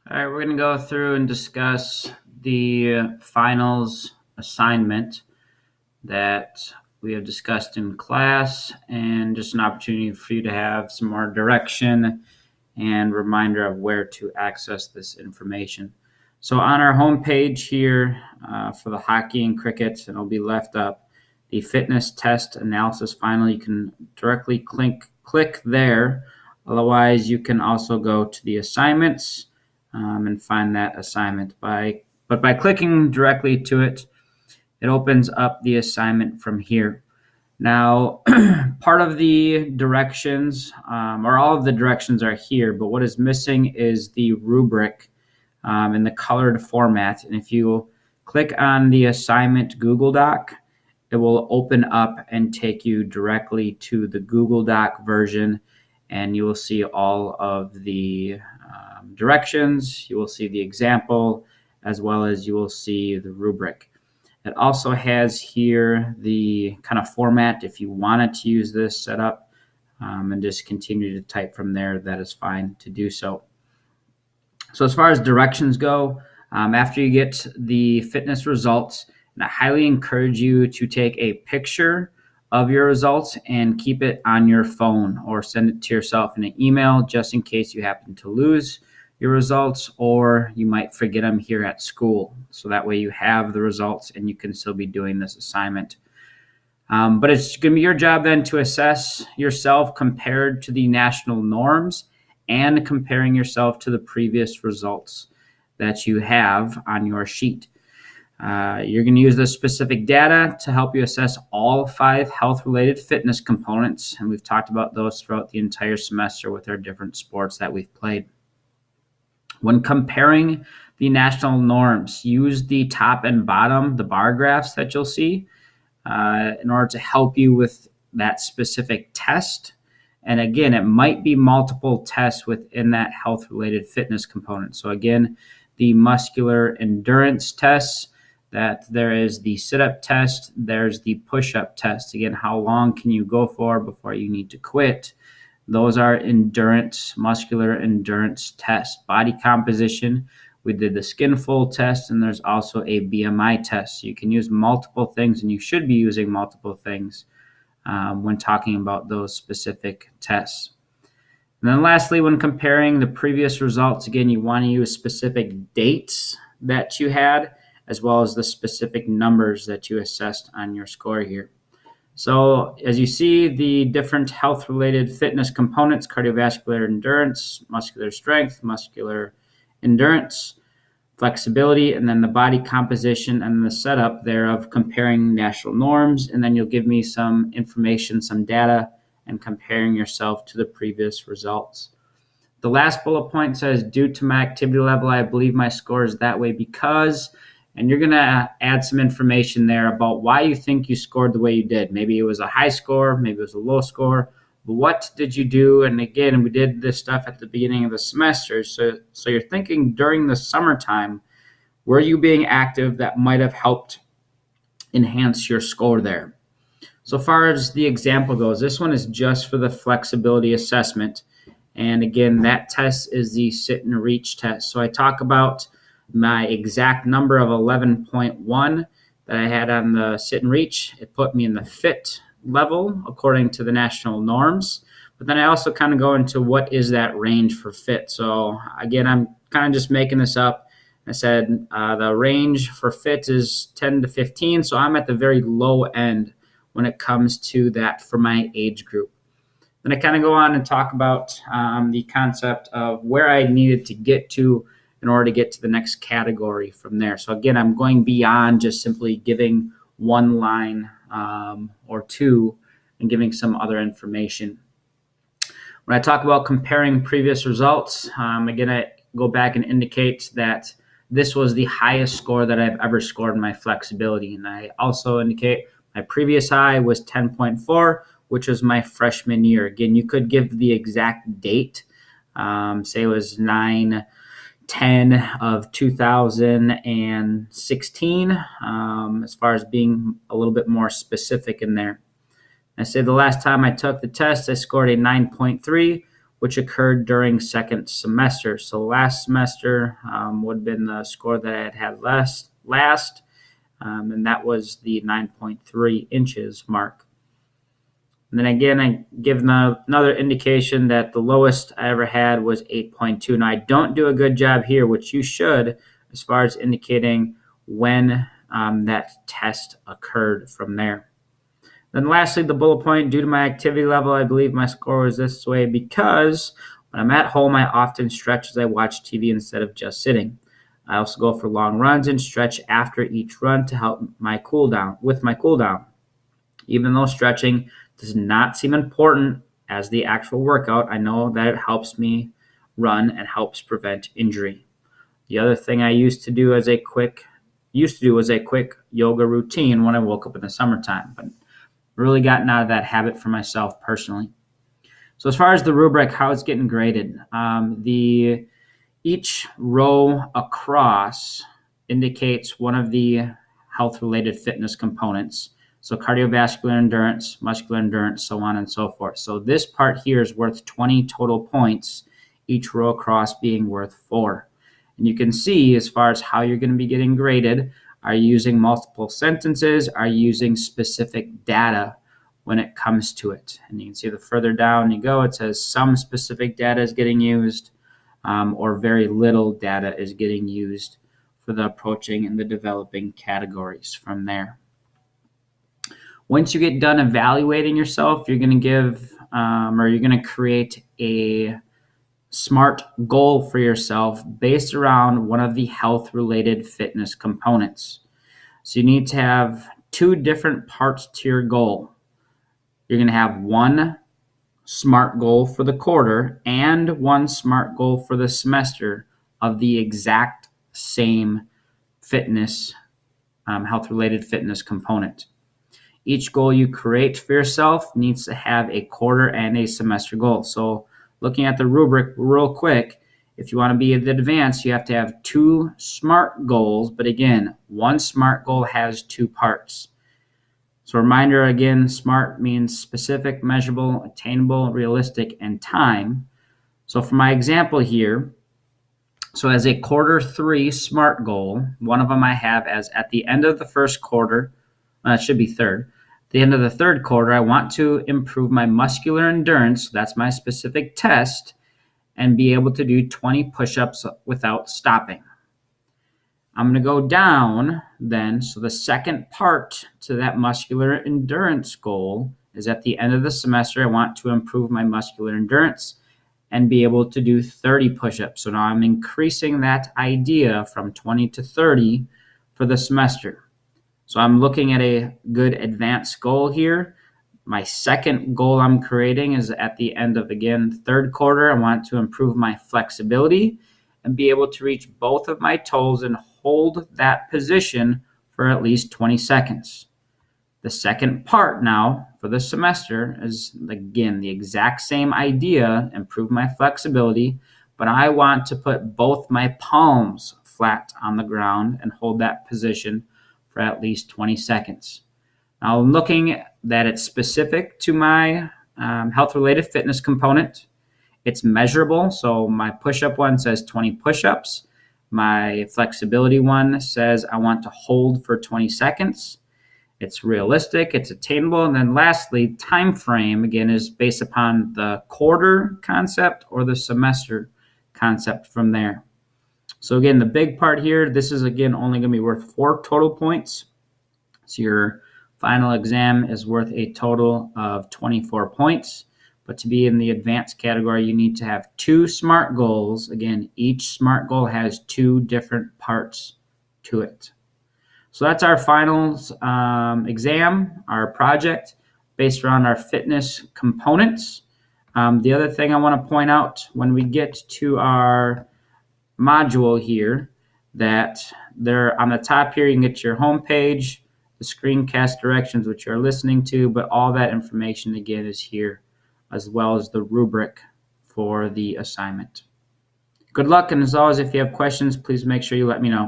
All right, we're going to go through and discuss the finals assignment that we have discussed in class, and just an opportunity for you to have some more direction and reminder of where to access this information. So on our homepage here for the hockey and cricket, and it'll be left up, the fitness test analysis final, you can directly click there. Otherwise, you can also go to the assignments and find that assignment by clicking directly to it. It opens up the assignment from here. Now, part of the directions, or all of the directions are here, but what is missing is the rubric in the colored format. And if you click on the assignment Google Doc, it will open up and take you directly to the Google Doc version, and you will see all of the directions. You will see the example, as well as you will see the rubric. It also has here the kind of format if you wanted to use this setup and just continue to type from there, that is fine to do so. So as far as directions go, after you get the fitness results, and I highly encourage you to take a picture of your results and keep it on your phone or send it to yourself in an email just in case you happen to lose your results or you might forget them here at school. So that way you have the results and you can still be doing this assignment. But it's going to be your job then to assess yourself compared to the national norms and comparing yourself to the previous results that you have on your sheet. You're going to use this specific data to help you assess all 5 health-related fitness components, and we've talked about those throughout the entire semester with our different sports that we've played. When comparing the national norms, use the top and bottom, the bar graphs that you'll see, in order to help you with that specific test. And again, it might be multiple tests within that health-related fitness component. So again, the muscular endurance tests, that there is the sit-up test, there's the push-up test. Again, how long can you go for before you need to quit? Those are endurance, muscular endurance tests. Body composition, we did the skin fold test, and there's also a BMI test. So you can use multiple things, and you should be using multiple things when talking about those specific tests. And then lastly, when comparing the previous results, again, you want to use specific dates that you had, as well as the specific numbers that you assessed on your score here. So as you see, the different health-related fitness components: cardiovascular endurance, muscular strength, muscular endurance, flexibility, and then the body composition and the setup thereof, comparing national norms. And then you'll give me some information, some data, and comparing yourself to the previous results. The last bullet point says, due to my activity level, I believe my score is that way because, and you're going to add some information there about why you think you scored the way you did. Maybe it was a high score, maybe it was a low score. But what did you do? And again, we did this stuff at the beginning of the semester. So you're thinking during the summertime, were you being active that might have helped enhance your score there? So far as the example goes, this one is just for the flexibility assessment. And again, that test is the sit and reach test. So I talk about my exact number of 11.1 that I had on the sit and reach. It put me in the fit level according to the national norms. But then I also kind of go into what is that range for fit. So again, I'm kind of just making this up. I said the range for fit is 10 to 15. So I'm at the very low end when it comes to that for my age group. Then I kind of go on and talk about the concept of where I needed to get to in order to get to the next category from there. So again, I'm going beyond just simply giving one line or two and giving some other information. When I talk about comparing previous results, again, I go back and indicate that this was the highest score that I've ever scored in my flexibility. And I also indicate my previous high was 10.4, which was my freshman year. Again, you could give the exact date. Say it was 9/10 of 2016, as far as being a little bit more specific in there. I say the last time I took the test, I scored a 9.3, which occurred during second semester. So last semester would have been the score that I had last, and that was the 9.3 inches mark. And then again, I give another indication that the lowest I ever had was 8.2. Now, I don't do a good job here, which you should, as far as indicating when that test occurred from there. Then lastly, the bullet point, due to my activity level, I believe my score was this way because when I'm at home, I often stretch as I watch TV instead of just sitting. I also go for long runs and stretch after each run to help my cool down. Even though stretching does not seem important as the actual workout, I know that it helps me run and helps prevent injury. The other thing I used to do was a quick yoga routine when I woke up in the summertime, but really gotten out of that habit for myself personally. So as far as the rubric, how it's getting graded, each row across indicates one of the health-related fitness components. So cardiovascular endurance, muscular endurance, so on and so forth. So this part here is worth 20 total points, each row across being worth 4. And you can see as far as how you're going to be getting graded, are you using multiple sentences? Are you using specific data when it comes to it? And you can see the further down you go, it says some specific data is getting used or very little data is getting used for the approaching and the developing categories from there. Once you get done evaluating yourself, you're going to give or you're going to create a SMART goal for yourself based around one of the health-related fitness components. So you need to have 2 different parts to your goal. You're going to have one SMART goal for the quarter and one SMART goal for the semester of the exact same fitness, health-related fitness component. Each goal you create for yourself needs to have a quarter and a semester goal. So looking at the rubric real quick, if you want to be at the advanced, you have to have 2 SMART goals. But again, one SMART goal has 2 parts. So reminder again, SMART means specific, measurable, attainable, realistic, and time. So for my example here, so as a quarter 3 SMART goal, one of them I have as at the end of the first quarter, it should be third. At the end of the third quarter, I want to improve my muscular endurance, that's my specific test, and be able to do 20 push-ups without stopping. I'm going to go down then, so the second part to that muscular endurance goal is at the end of the semester, I want to improve my muscular endurance and be able to do 30 push-ups. So now I'm increasing that idea from 20 to 30 for the semester. So I'm looking at a good advanced goal here. My second goal I'm creating is at the end of, again, third quarter. I want to improve my flexibility and be able to reach both of my toes and hold that position for at least 20 seconds. The second part now for the semester is, again, the exact same idea, improve my flexibility, but I want to put both my palms flat on the ground and hold that position for at least 20 seconds. Now, I'm looking that it's specific to my health-related fitness component. It's measurable, so my push-up one says 20 push-ups. My flexibility one says I want to hold for 20 seconds. It's realistic, it's attainable, and then lastly, time frame, again, is based upon the quarter concept or the semester concept from there. So again, the big part here, this is again only going to be worth 4 total points. So your final exam is worth a total of 24 points. But to be in the advanced category, you need to have 2 SMART goals. Again, each SMART goal has 2 different parts to it. So that's our finals exam, our project based around our fitness components. The other thing I want to point out when we get to our module here, that there on the top here you can get your home page, the screencast directions which you're listening to, but all that information again is here, as well as the rubric for the assignment. Good luck, and as always, if you have questions, please make sure you let me know.